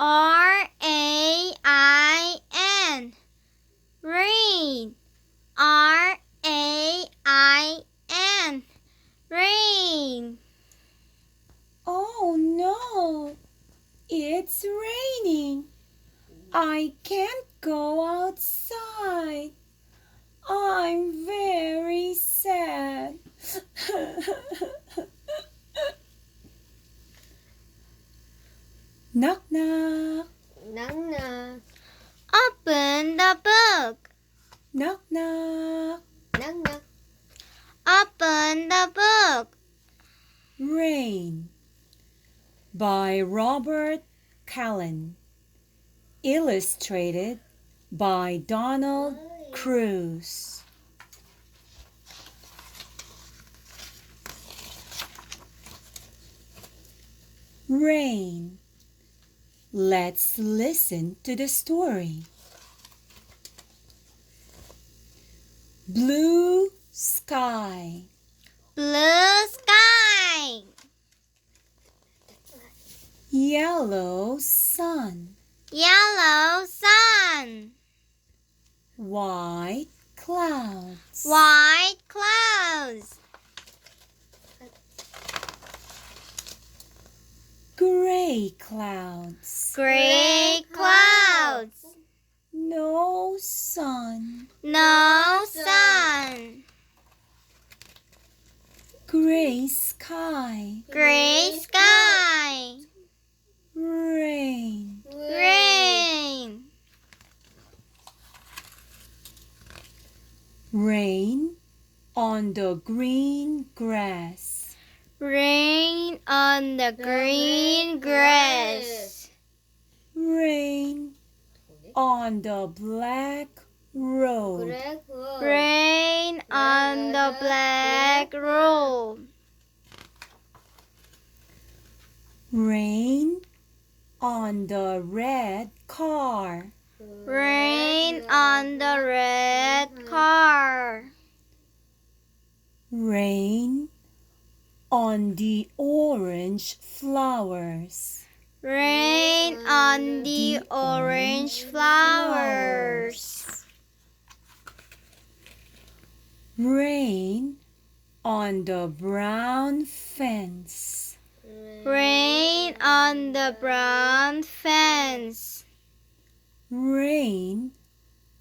R-A-I-N. Rain. R-A-I-N. Rain. Oh no, it's raining. I can't go outside. I'm very sad. Knock knock. Knock knock. Open the book. Knock knock. Knock knock. Open the book. Rain by Robert Kalan. Illustrated by Donald Cruz. Rain. Let's listen to the story. Blue sky. Blue sky. Yellow sun. Yellow sun. White clouds. White clouds. Gray clouds. Gray clouds. No sun. No sun. Gray sky. Gray sky. Rain. Rain. Rain on the green grass. Rain on the green grass. Rain on the black road. Rain on the black road. Rain on the red car. Rain on the red car. Rain on the orange flowers. Rain on the orange flowers. Rain on the brown fence. Rain on the brown fence. Rain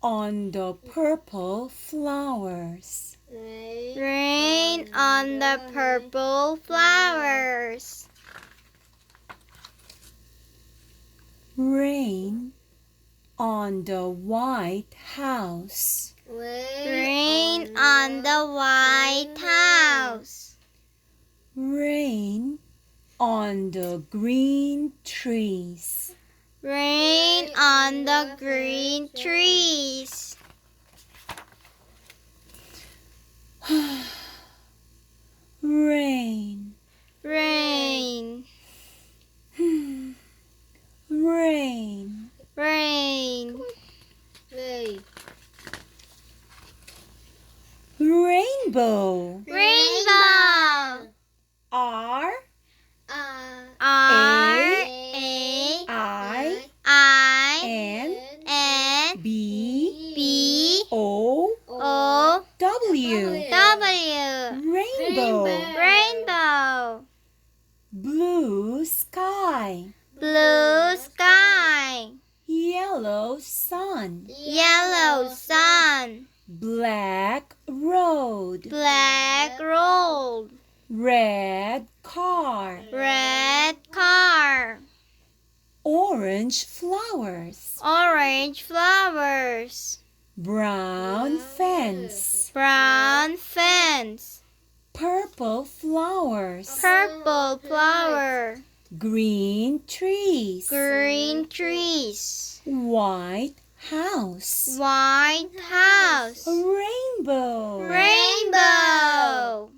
on the purple flowers. Rain on the purple flowers. Rain on the white house. Rain on the white house. Rain on the green trees. Rain on the green trees. Rain. Rain. Rain. Rain. Rainbow. Rainbow. R R-A-I-N B O W. Rainbow. Rainbow. Blue sky. Blue sky. Yellow sun. Yellow sun. Black road. Black road. Red car. Red car. Orange flowers. Orange flowers. Brown fence. Brown fence. Purple flowers. Purple flower. Green trees. Green trees. White house. White house. Rainbow. Rainbow.